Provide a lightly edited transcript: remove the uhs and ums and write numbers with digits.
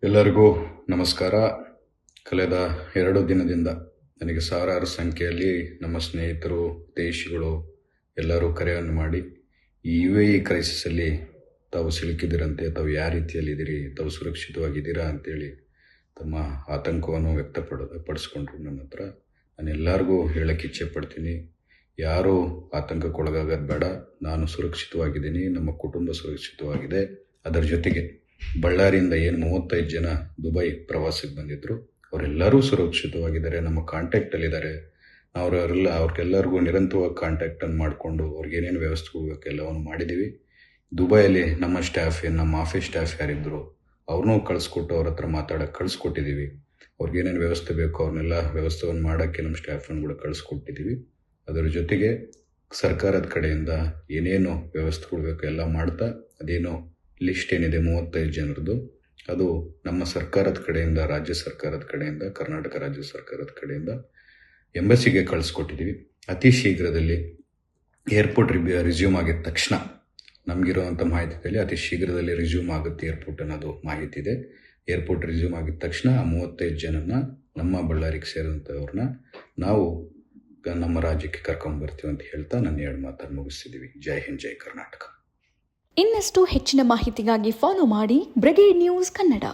ಎಲ್ಲರಿಗೂ ನಮಸ್ಕಾರ. ಕಳೆದ 2 ದಿನದಿಂದ ನನಗೆ ಸಾವಿರಾರು ಸಂಖ್ಯೆಯಲ್ಲಿ ನಮ್ಮ ಸ್ನೇಹಿತರು, ದೇಶಿಗಳು ಎಲ್ಲರೂ ಕರೆಯನ್ನು ಮಾಡಿ ಈ UAE ಕ್ರೈಸಿಸಲ್ಲಿ ತಾವು ಸಿಲುಕಿದಿರಂತೆ, ತಾವು ಯಾವ ರೀತಿಯಲ್ಲಿದ್ದೀರಿ, ತಾವು ಸುರಕ್ಷಿತವಾಗಿದ್ದೀರಾ ಅಂತೇಳಿ ತಮ್ಮ ಆತಂಕವನ್ನು ಪಡಿಸ್ಕೊಂಡ್ರು ನನ್ನ ಹತ್ರ. ನಾನು ಎಲ್ಲರಿಗೂ ಹೇಳಕ್ಕೆ ಇಚ್ಛೆ ಪಡ್ತೀನಿ, ಯಾರೂ ಆತಂಕಕ್ಕೊಳಗಾಗೋದು ಬೇಡ. ನಾನು ಸುರಕ್ಷಿತವಾಗಿದ್ದೀನಿ, ನಮ್ಮ ಕುಟುಂಬ ಸುರಕ್ಷಿತವಾಗಿದೆ. ಅದರ ಜೊತೆಗೆ ಬಳ್ಳಾರಿಯಿಂದ ಏನು 35 ಜನ ದುಬೈ ಪ್ರವಾಸಕ್ಕೆ ಬಂದಿದ್ದರು ಅವರೆಲ್ಲರೂ ಸುರಕ್ಷಿತವಾಗಿದ್ದಾರೆ, ನಮ್ಮ ಕಾಂಟ್ಯಾಕ್ಟಲ್ಲಿದ್ದಾರೆ. ಅವ್ರಿಗೆಲ್ಲರಿಗೂ ನಿರಂತರವಾಗಿ ಕಾಂಟ್ಯಾಕ್ಟನ್ನು ಮಾಡಿಕೊಂಡು ಅವ್ರಿಗೇನೇನು ವ್ಯವಸ್ಥೆಗಳು ಬೇಕು ಎಲ್ಲವನ್ನು ಮಾಡಿದ್ದೀವಿ. ದುಬೈಯಲ್ಲಿ ನಮ್ಮ ಸ್ಟಾಫ್ ನಮ್ಮ ಆಫೀಸ್ ಸ್ಟಾಫ್ ಯಾರಿದ್ದರು ಅವ್ರನ್ನೂ ಕಳಿಸ್ಕೊಟ್ಟು ಅವ್ರ ಹತ್ರ ಮಾತಾಡೋಕ್ಕೆ ಕಳಿಸ್ಕೊಟ್ಟಿದ್ದೀವಿ. ಅವ್ರಿಗೇನೇನು ವ್ಯವಸ್ಥೆ ಬೇಕು ಅವ್ರನ್ನೆಲ್ಲ ವ್ಯವಸ್ಥೆಯನ್ನು ಮಾಡೋಕ್ಕೆ ನಮ್ಮ ಸ್ಟಾಫನ್ನು ಕೂಡ ಕಳಿಸ್ಕೊಟ್ಟಿದ್ದೀವಿ. ಅದರ ಜೊತೆಗೆ ಸರ್ಕಾರದ ಕಡೆಯಿಂದ ಏನೇನು ವ್ಯವಸ್ಥೆಗಳು ಬೇಕು ಎಲ್ಲ ಮಾಡ್ತಾ, ಅದೇನೋ ಲಿಸ್ಟ್ ಏನಿದೆ 35 ಜನರದ್ದು, ಅದು ನಮ್ಮ ಸರ್ಕಾರದ ಕಡೆಯಿಂದ, ರಾಜ್ಯ ಸರ್ಕಾರದ ಕಡೆಯಿಂದ, ಕರ್ನಾಟಕ ರಾಜ್ಯ ಸರ್ಕಾರದ ಕಡೆಯಿಂದ ಎಂಬಸಿಗೆ ಕಳಿಸ್ಕೊಟ್ಟಿದ್ದೀವಿ. ಅತಿ ಶೀಘ್ರದಲ್ಲಿ ಏರ್ಪೋರ್ಟ್ ರಿಸ್ಯೂಮ್ ಆಗಿದ ತಕ್ಷಣ, ನಮಗಿರುವಂಥ ಮಾಹಿತಿಯಲ್ಲಿ ಅತಿ ಶೀಘ್ರದಲ್ಲಿ ರಿಸ್ಯೂಮ್ ಆಗುತ್ತೆ ಏರ್ಪೋರ್ಟ್ ಅನ್ನೋದು ಮಾಹಿತಿ ಇದೆ. ಏರ್ಪೋರ್ಟ್ ರಿಸ್ಯೂಮ್ ಆಗಿದ ತಕ್ಷಣ ಆ 35 ಜನನ ನಮ್ಮ ಬಳ್ಳಾರಿಗೆ ಸೇರಿದಂಥವ್ರನ್ನ ನಾವು ನಮ್ಮ ರಾಜ್ಯಕ್ಕೆ ಕರ್ಕೊಂಡ್ಬರ್ತೀವಿ ಅಂತ ಹೇಳ್ತಾ ನನ್ನ 2 ಮಾತನ್ನು ಮುಗಿಸ್ತಿದ್ದೀವಿ. ಜೈ ಹಿಂದ್, ಜೈ ಕರ್ನಾಟಕ. ಇನ್ನಷ್ಟು ಹೆಚ್ಚಿನ ಮಾಹಿತಿಗಾಗಿ ಫಾಲೋ ಮಾಡಿ ಬ್ರಿಗೇಡ್ ನ್ಯೂಸ್ ಕನ್ನಡ.